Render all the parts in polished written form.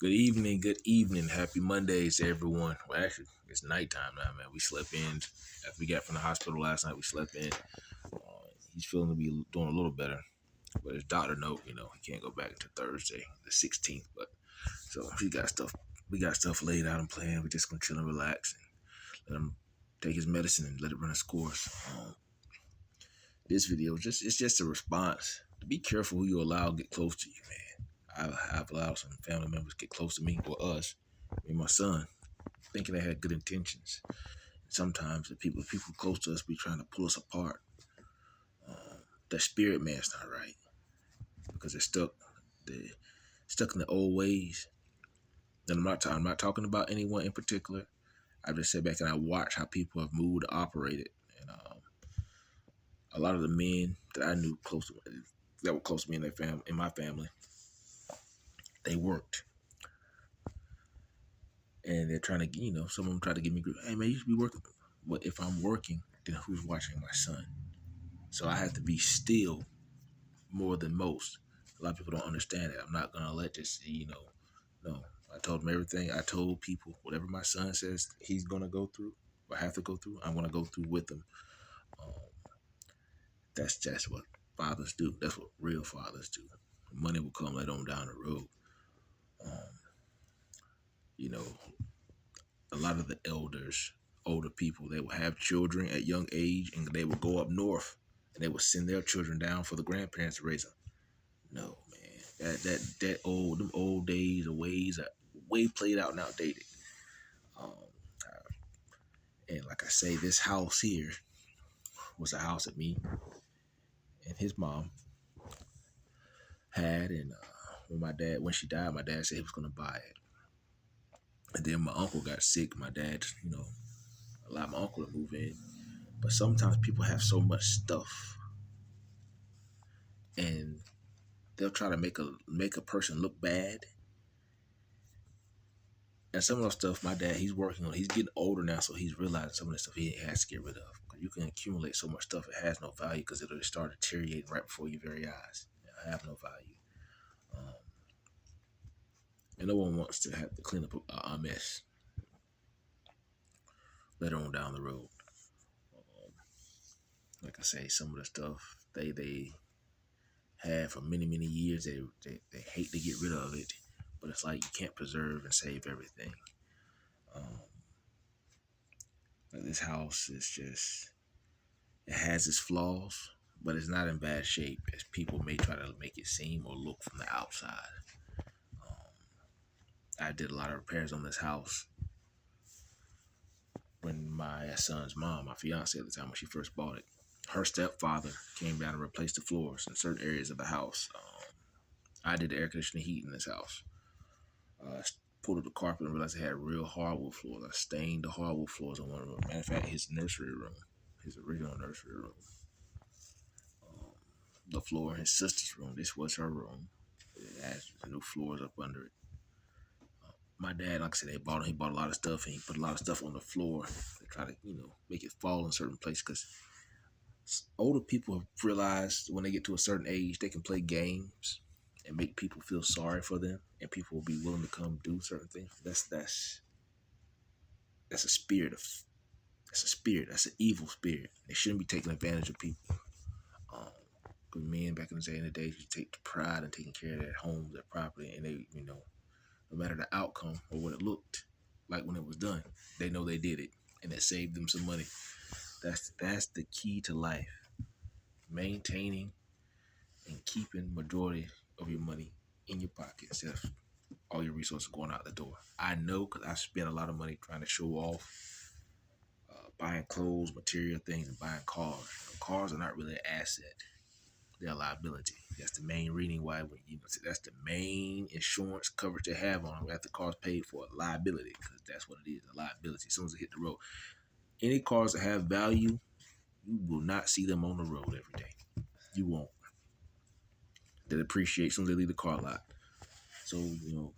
Good evening. Happy Mondays, everyone. Well, actually, it's nighttime now, man. We slept in after we got from the hospital last night. We slept in. He's feeling to be doing a little better, but his doctor note, he can't go back until Thursday, the 16th. But so he got stuff. We got stuff laid out and planned. We just gonna chill and relax and let him take his medicine and let it run its course. This video it's just a response to be careful who you allow get close to you, man. I've allowed some family members get close to me or us, me and my son, thinking they had good intentions. Sometimes the people close to us be trying to pull us apart. Their spirit man's not right because they're stuck in the old ways. And I'm not talking about anyone in particular. I just sit back and I watch how people have moved, operated, and a lot of the men that I knew that were close to me in my family, they worked, and they're trying to, some of them try to give me grief. Hey man, you should be working. But if I'm working, then who's watching my son? So I have to be still more than most. A lot of people don't understand it. I'm not gonna let this, no. I told them everything. I told people whatever my son says he's gonna go through or have to go through, I'm gonna go through with him. Um, that's just what fathers do. That's what real fathers do. Money will come later on down the road. Um, you know, a lot of the older people, they will have children at young age, and they will go up north, and they will send their children down for the grandparents to raise them. No, man, them old days or ways are way played out and outdated. Um, and like I say, this house here was a house that me and his mom had, and when she died, my dad said he was gonna buy it. And then my uncle got sick. My dad, allowed my uncle to move in. But sometimes people have so much stuff, and they'll try to make a person look bad. And some of the stuff my dad, he's working on. He's getting older now, so he's realizing some of the stuff he has to get rid of. You can accumulate so much stuff, it has no value because it'll start deteriorating right before your very eyes. It'll have no value. Um, and no one wants to have to clean up a mess later on down the road. Like I say, some of the stuff they had for many years, they hate to get rid of it, but it's like you can't preserve and save everything. Um, this house is just, it has its flaws, but it's not in bad shape as people may try to make it seem or look from the outside. Um, I did a lot of repairs on this house when my son's mom, my fiance at the time, when she first bought it, her stepfather came down and replaced the floors in certain areas of the house. I did the air conditioning heat in this house. Pulled up the carpet and realized it had real hardwood floors. I stained the hardwood floors in one room. Matter of fact, his nursery room, his original nursery room, um, the floor in his sister's room. This was her room. It has new floors up under it. My dad, like I said, he bought a lot of stuff, and he put a lot of stuff on the floor to try to, make it fall in certain places. Because older people have realized when they get to a certain age, they can play games and make people feel sorry for them, and people will be willing to come do certain things. That's a spirit of that's a spirit. That's an evil spirit. They shouldn't be taking advantage of people. Um, Good men back in the day, you take pride in taking care of their homes, their property, and they, no matter the outcome or what it looked like when it was done, they know they did it, and it saved them some money. That's the key to life: maintaining and keeping majority of your money in your pocket instead of all your resources going out the door. I know because I spent a lot of money trying to show off, buying clothes, material things, and buying cars. Cars are not really an asset; they're a liability. That's the main reason why that's the main insurance coverage they have on them after the car's paid for. Liability, because that's what it is, a liability. As soon as it hit the road, any cars that have value, you will not see them on the road every day. You won't. They depreciate as soon as they leave the car lot. So when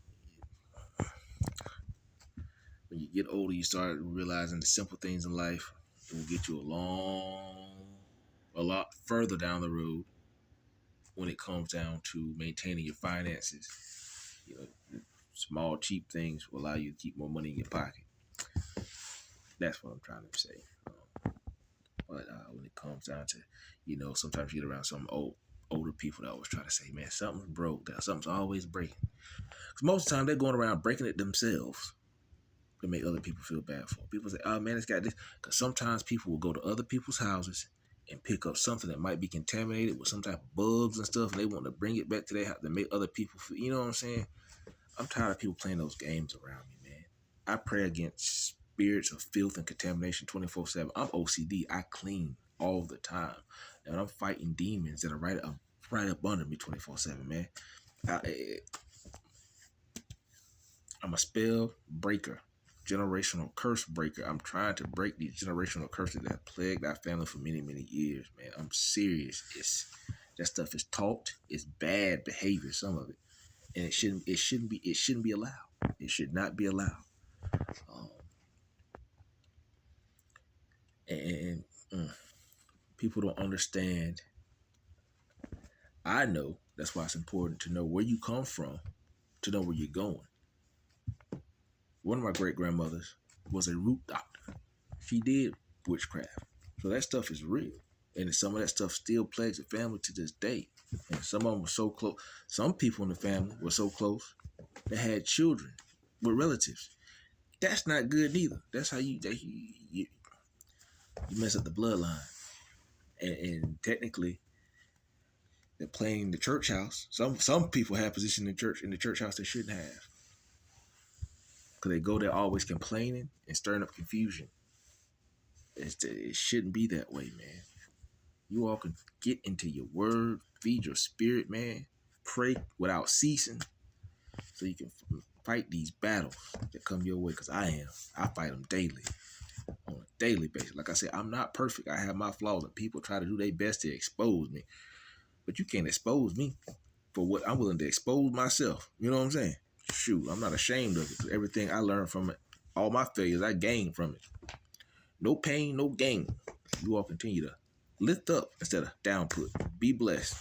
you get older, you start realizing the simple things in life will get you a lot further down the road when it comes down to maintaining your finances. Small, cheap things will allow you to keep more money in your pocket. That's what I'm trying to say. But when it comes down to, sometimes you get around some older people that always try to say, man, something's broke. Something's always breaking. Because most of the time they're going around breaking it themselves to make other people feel bad for. People say, oh man, it's got this. Because sometimes people will go to other people's houses and pick up something that might be contaminated with some type of bugs and stuff. And they want to bring it back to their house to make other people feel, you know what I'm saying? I'm tired of people playing those games around me, man. I pray against spirits of filth and contamination 24/7. I'm OCD. I clean all the time. And I'm fighting demons that are right up under me 24/7, man. I'm a spell breaker, generational curse breaker. I'm trying to break these generational curses that plagued our family for many, many years, man. I'm serious. That stuff is taught. It's bad behavior, some of it, and it shouldn't be allowed. It should not be allowed. And people don't understand. I know that's why it's important to know where you come from, to know where you're going. One of my great grandmothers was a root doctor. She did witchcraft. So that stuff is real. And some of that stuff still plagues the family to this day. And some of them were so close. Some people in the family were so close they had children with relatives. That's not good neither. That's how you mess up the bloodline. And technically, they're playing the church house. Some people have position in the church house they shouldn't have. Because they go there always complaining and stirring up confusion. It shouldn't be that way, man. You all can get into your word, feed your spirit, man. Pray without ceasing so you can fight these battles that come your way, because I fight them daily, on a daily basis. Like I said, I'm not perfect. I have my flaws, and people try to do their best to expose me. But you can't expose me for what I'm willing to expose myself. You know what I'm saying? Shoot, I'm not ashamed of it. Everything I learned from it, all my failures, I gained from it. No pain, no gain. You all continue to lift up instead of down put. Be blessed.